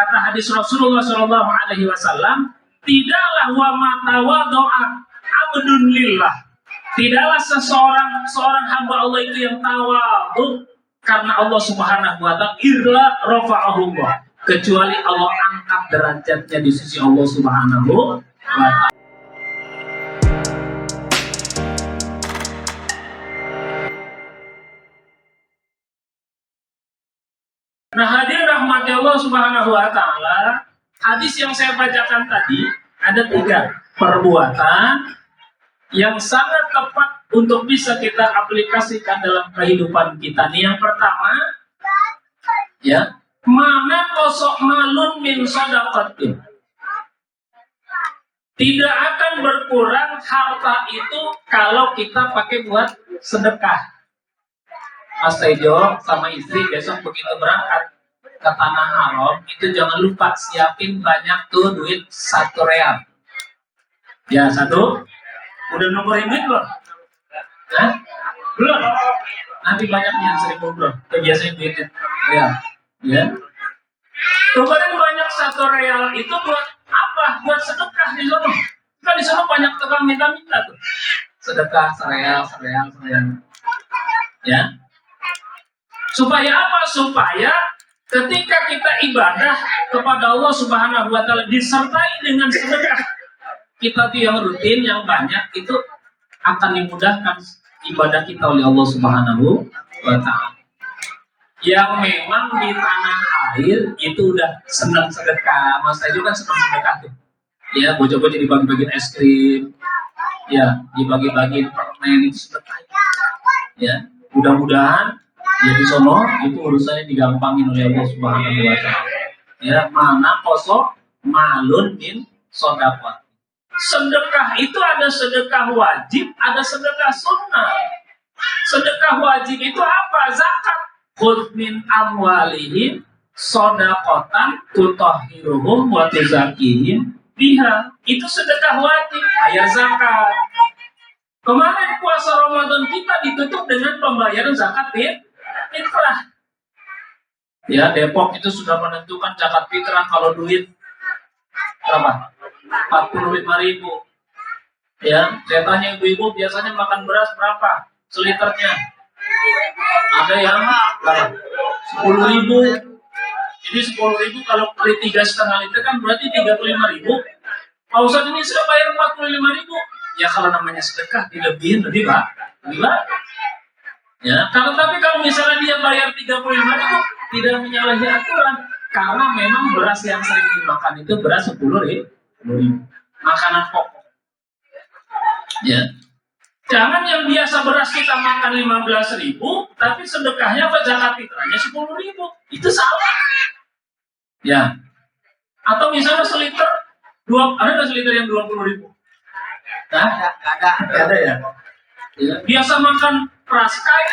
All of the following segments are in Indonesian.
kata hadis Rasulullah Shallallahu Alaihi Wasallam, tidaklah wa matawadoa abdun lillah, tidaklah seorang hamba Allah itu yang tawadu karena Allah Subhanahu Wa Taala, illa rafa'ahullah, kecuali Allah angkat derajatnya di sisi Allah Subhanahu Wa Taala. Nah, hadirin rahmati Allah Subhanahu Wa Taala, hadis yang saya bacakan tadi ada 3 perbuatan yang sangat tepat untuk bisa kita aplikasikan dalam kehidupan kita. Nih, yang pertama, ya, mana kosok malun min shadaqatin. Tidak akan berkurang harta itu kalau kita pakai buat sedekah. Mas Tejo sama istri besok begitu berangkat ke Tanah Haram, itu jangan lupa siapin banyak tuh duit 1 real. Ya, 1. Udah nomborin duit belum? Hah? Belum? Nanti banyaknya yang 1.000 bro. Biasanya duit real. Ya. Kemarin banyak 1 real itu buat apa? Buat sedekah di sana. Kan di sana banyak tukang minta-minta tuh. Sedekah sereal. Ya. Supaya apa? Supaya ketika kita ibadah kepada Allah Subhanahu Wa Taala disertai dengan sedekah, kita tuh yang rutin, yang banyak, itu akan dimudahkan ibadah kita oleh Allah Subhanahu Wa Taala. Yang memang di tanah air itu udah senang sedekah, Mas Tajo kan senang sedekah tuh. Ya, bocah-bocah dibagi-bagiin es krim, ya, dibagi-bagiin permen, itu sedekah. Ya, mudah-mudahan ya di sono itu urusannya digampangin oleh Allah Subhanahu Wa Taala. Ya, mana kosong malun min shadaqah. Sedekah itu ada sedekah wajib, ada sedekah sunnah. Sedekah wajib itu apa? Zakat. Khudh min amwalihim shadaqatan tutahhiruhum wa tuzakkihim biha. Itu sedekah wajib, ayat zakat. Kemarin puasa Ramadan kita ditutup dengan pembayaran zakat fitrah. Ya, Depok itu sudah menentukan zakat fitrah kalau duit berapa? 45.000. Ya, saya tanya ibu-ibu biasanya makan beras berapa seliternya? Ada yang 10.000. Jadi 10.000 kalau kali 3,5 liter kan berarti 35.000. Pak Ustadz, ini saya bayar 45.000. Ya, kalau namanya sedekah dilebihin lebih banyak. Ya, tapi kalau misalnya dia bayar 35.000 tidak menyalahi aturan, karena memang beras yang sering dimakan itu beras 10.000. Makanan pokok. Ya. Jangan yang biasa beras kita makan 15.000, tapi sedekahnya apa, zakat fitrahnya 10.000. Itu salah. Ya. Atau misalnya seliter, ada nggak seliter yang 20.000? Nah, ada ya. Ya. Biasa makan raskai,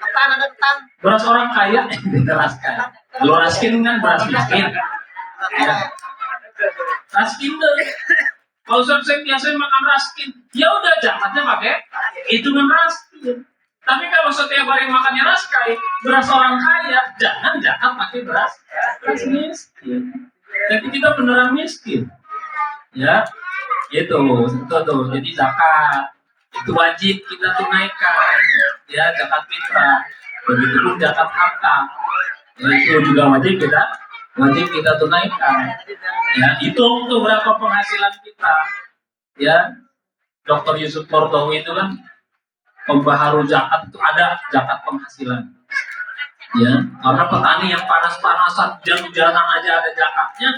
ketan. Beras orang kaya, raskai. Kalau raskin kan beras miskin. Ya. Raskin tuh. Kalau saya biasanya makan raskin, ya udah zakatnya pakai hitungan raskin. Tapi kalau setiap hari makannya raskai, beras orang kaya, jangan zakat pakai beras miskin. Jadi kita beneran miskin. Ya, itu tuh. Jadi zakat itu wajib kita tunaikan. Ya, zakat fitrah. Begitupun zakat harta. Ya, itu juga wajib kita tunaikan. Ya, hitung tuh berapa penghasilan kita. Ya, Dr. Yusuf Kordowi itu kan pembaharu zakat itu ada zakat penghasilan. Ya, karena petani yang panas-panasan, hujan-hujanan aja ada zakatnya.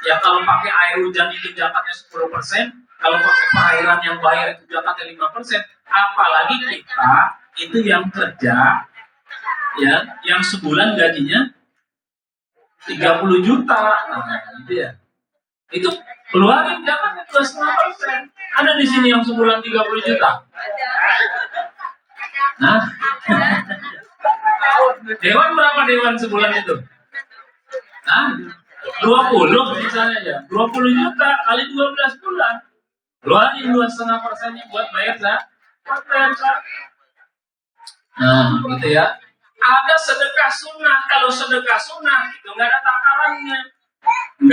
Ya, kalau pakai air hujan itu zakatnya 10%, kalau pakai perairan yang bayar itu zakatnya 5%. Apalagi kita itu yang kerja, ya, yang sebulan gajinya 30 juta, nah, gitu ya. Itu keluarin zakatnya 2,5%. Ada di sini yang sebulan 30 juta. Nah, Dewan berapa Dewan sebulan itu? Nah, 20 misalnya ya. 20 juta kali 12 bulan. Keluarin 2,5%-nya buat bayar zakat. Nah, gitu ya. Ada sedekah sunnah. Kalau sedekah sunnah itu nggak ada takarannya.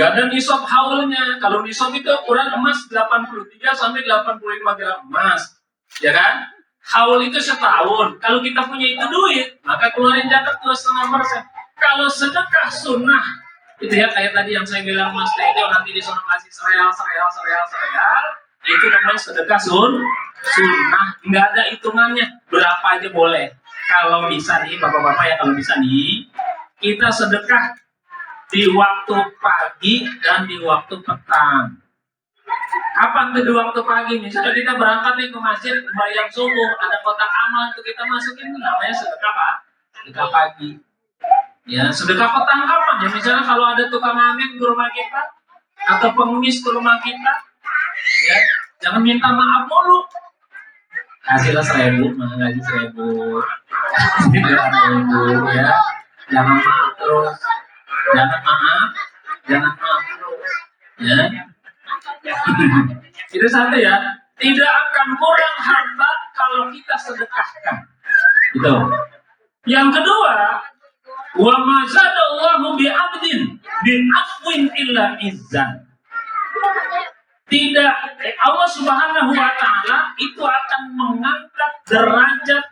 nggak ada nisab haulnya. Kalau nisab itu ukuran emas 83 sampai 85 gram emas, ya kan? Haul itu setahun. Kalau kita punya itu duit, maka keluarin zakat 2,5%. Kalau sedekah sunnah, itu ya kayak tadi yang saya bilang Mas Tejo, nanti di sana kasih sereal, itu namanya sedekah sunnah. Nggak ada hitungannya, berapa aja boleh. Kalau bisa nih, bapak-bapak ya, kalau bisa nih, kita sedekah di waktu pagi dan di waktu petang. Kapan tuh di waktu pagi? Misalnya kita berangkat nih ke masjid, bayang subuh, ada kotak amal untuk kita masukin, namanya sedekah apa? Sedekah pagi. Ya, sedekah petang kapan? Ya misalnya kalau ada tukang amin di rumah kita, atau pengemis ke rumah kita, ya jangan minta maaf mulu. Kasihlah 1.000, ngaji 1.000, kasih 2.000, ya. Jangan maaf terus, jangan maaf terus, ya. Itu satu ya, tidak akan kurang harta kalau kita sedekahkan. Itu. Yang kedua, wa ma zadallahu bi 'abdin bi afwin illa izzan. Tidak, Allah Subhanahu wa taala itu akan mengangkat derajat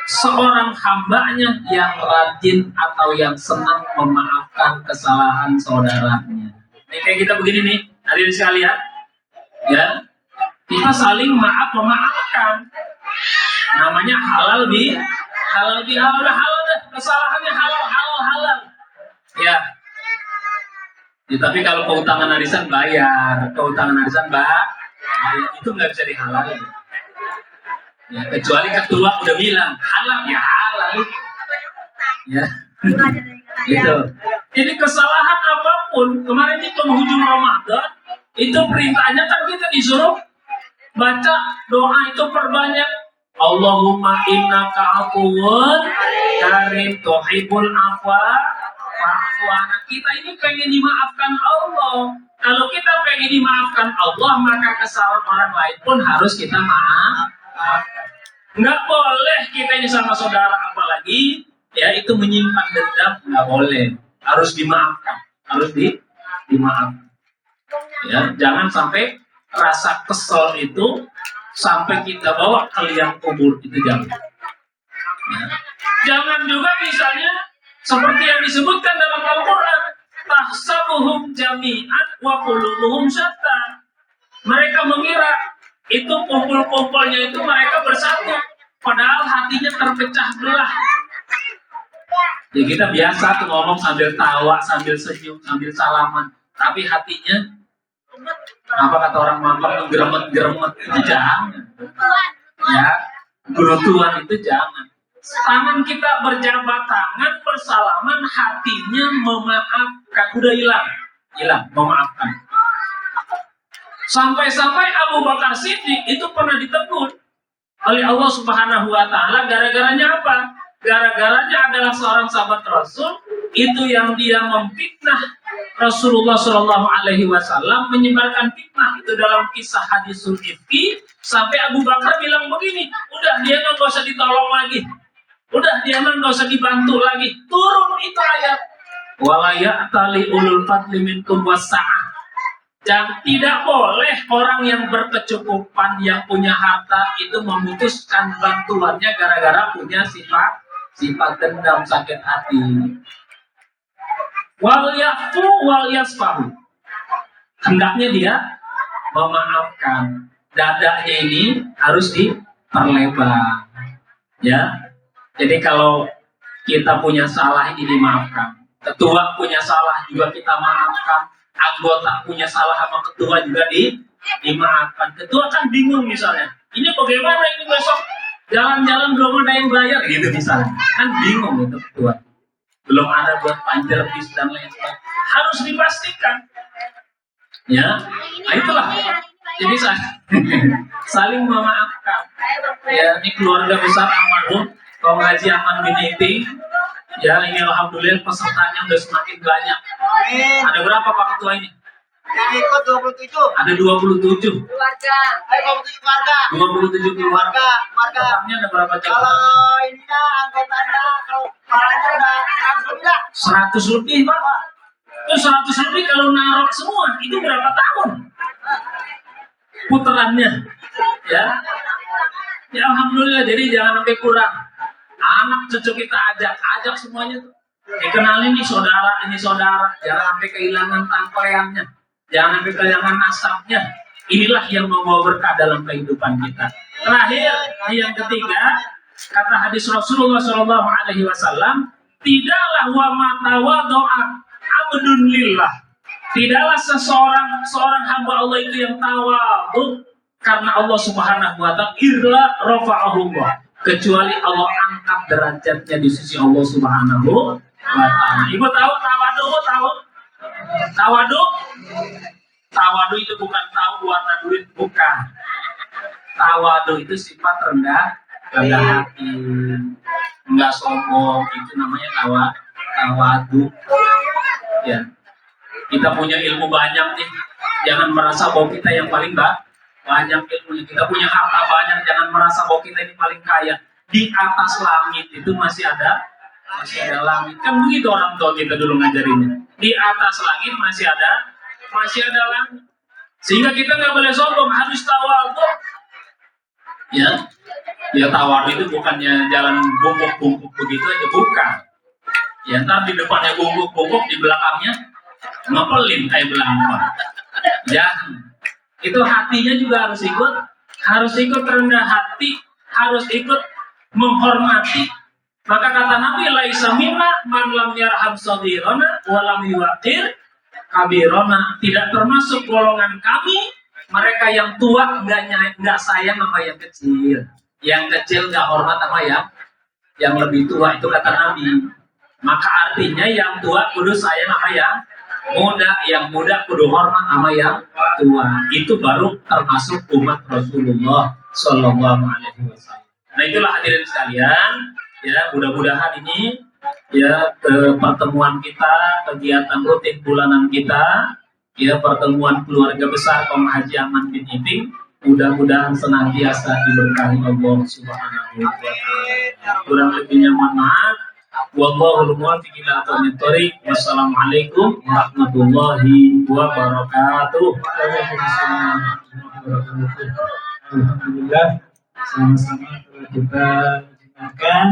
seorang hambanya yang rajin atau yang senang memaafkan kesalahan saudaranya. Ini kayak kita begini nih, hadirin sekalian. Ya, kita saling memaafkan. Namanya halal bi halal, kesalahannya halal. Ya. Ya, tapi kalau keutangan arisan bayar, itu nggak bisa dihalalin. Ya, kecuali ketua udah bilang halal, ya halal. Ya, gitu. Jadi kesalahan apapun, kemarin di penghujung Ramadan, itu perintahnya kan kita disuruh baca doa itu perbanyak. Allahumma innaka afuwun karim tuhibbul afwa fa'fu anna. Kita ini pengen dimaafkan Allah. Kalau kita pengen dimaafkan Allah, maka kesalahan orang lain pun harus kita maafkan. Nggak boleh kita ini sama saudara apalagi ya itu menyimpan dendam, nggak boleh. Harus dimaafkan, dimaafkan. Ya, jangan sampai rasa kesel itu sampai kita bawa ke liang kubur, itu jangan. Ya. Jangan juga misalnya seperti yang disebutkan dalam Al-Quran, tahsabuhum jami'an wa qulubuhum syatta. Mereka mengira itu kumpul-kumpulnya itu mereka bersatu, padahal hatinya terpecah belah. Ya kita biasa tuh ngomong sambil tawa, sambil senyum, sambil salaman, tapi hatinya apa kata orang Mampang, geremet-geremet, itu jangan. Ya, gerutuan itu jangan. Tangan kita berjabat tangan, bersalaman, hatinya memaafkan, udah hilang, memaafkan. Sampai-sampai Abu Bakar Siddiq itu pernah ditegur oleh Allah Subhanahu wa taala, gara-garanya apa? Gara-garanya adalah seorang sahabat Rasul itu yang dia memfitnah Rasulullah Shallallahu Alaihi Wasallam, menyebarkan fitnah itu dalam kisah hadisul ifki, sampai Abu Bakar bilang begini, udah dia nggak usah ditolong lagi, udah dia nggak usah dibantu lagi, turun itu ayat walaya tali ulul fadli minkum wasa'ah. Dan tidak boleh orang yang berkecukupan, yang punya harta itu memutuskan bantuannya gara-gara punya sifat dendam, sakit hati. Wal yafu wal yasfahu. Hendaknya dia memaafkan. Dadanya ini harus diperlebar. Ya. Jadi kalau kita punya salah ini dimaafkan. Ketua punya salah juga kita maafkan. Anggota punya salah sama ketua juga dimaafkan. Ketua kan bingung misalnya, ini bagaimana ini besok jalan-jalan belum ada yang bayar gitu misalnya, kan bingung itu ketua, belum ada buat panjer bis dan lain sebagainya, harus dipastikan. Ya, nah itulah. Jadi saling memaafkan. Ya, ini keluarga besar almarhum Haji Aman Biniti. Ya, ini alhamdulillah pesertanya udah semakin banyak. Amin. Ada berapa Pak Ketua ini? Yang ikut 27. Ada 27. Keluarga. 27 keluarga. 27 keluarga. Keluarganya ada berapa jam? Kalau ininya anggotanya, kalau parahnya udah 100 lebih. 100 lebih Pak? Terus 100 lebih kalau naruh semua, itu berapa tahun putarannya? Ya, ya alhamdulillah. Jadi jangan sampai kurang. Anak cucu kita ajak semuanya tuh. Dikenalin ini saudara. Jangan sampai kehilangan tampaiannya. Jangan sampai kehilangan nasabnya. Inilah yang membawa berkah dalam kehidupan kita. Terakhir, yang ketiga, kata hadis Rasulullah SAW, tidaklah wa matawadoa abdun lillah. Tidaklah seorang hamba Allah itu yang tawadhu karena Allah Subhanahu wa taala, illa rafa'ahullah, kecuali Allah angkat derajatnya di sisi Allah Subhanahu wa taala. Ibu tahu tawadhu? Tawadhu? Tawadhu itu bukan tahu warna duit, bukan. Tawadhu itu sifat rendah hati, enggak sombong, itu namanya tawadhu. Ya. Kita punya ilmu banyak nih, jangan merasa bahwa kita yang paling banyak ilmunya. Kita punya harta banyak, jangan merasa bahwa kita ini paling kaya. Di atas langit itu masih ada langit. Kan begitu orang tua kita dulu ngajarinnya. Di atas langit masih ada langit. Sehingga kita nggak boleh sombong, harus tawadhu. Ya tawadhu itu bukannya jalan bungkuk-bungkuk begitu aja, bukan. Ya ntar di depannya bungkuk-bungkuk, di belakangnya ngepelin kayak belangkon. Jangan. Itu hatinya juga harus ikut rendah hati, harus ikut menghormati. Maka kata Nabi, laisa minna man lam yarham shaghirana wa lam yuqir kabirana. Tidak termasuk golongan kami mereka yang tua enggak sayang sama yang kecil. Yang kecil enggak hormat sama yang lebih tua, itu kata Nabi. Maka artinya yang tua kudu sayang sama yang muda kudu hormat sama yang tua. Itu baru termasuk umat Rasulullah Shallallahu Alaihi Wasallam. Nah itulah hadirin sekalian, ya mudah-mudahan ini ya pertemuan kita, kegiatan rutin bulanan kita, ya pertemuan keluarga besar kaum Haji Aman bin Iping, mudah-mudahan senantiasa diberkahi Allah Subhanahu wa taala. Kurang lebihnya mohon maaf. Wallahul muwaffiq ila aqwamit thoriq. Wassalamualaikum warahmatullahi wabarakatuh. Alhamdulillah, sama-sama telah kita dengarkan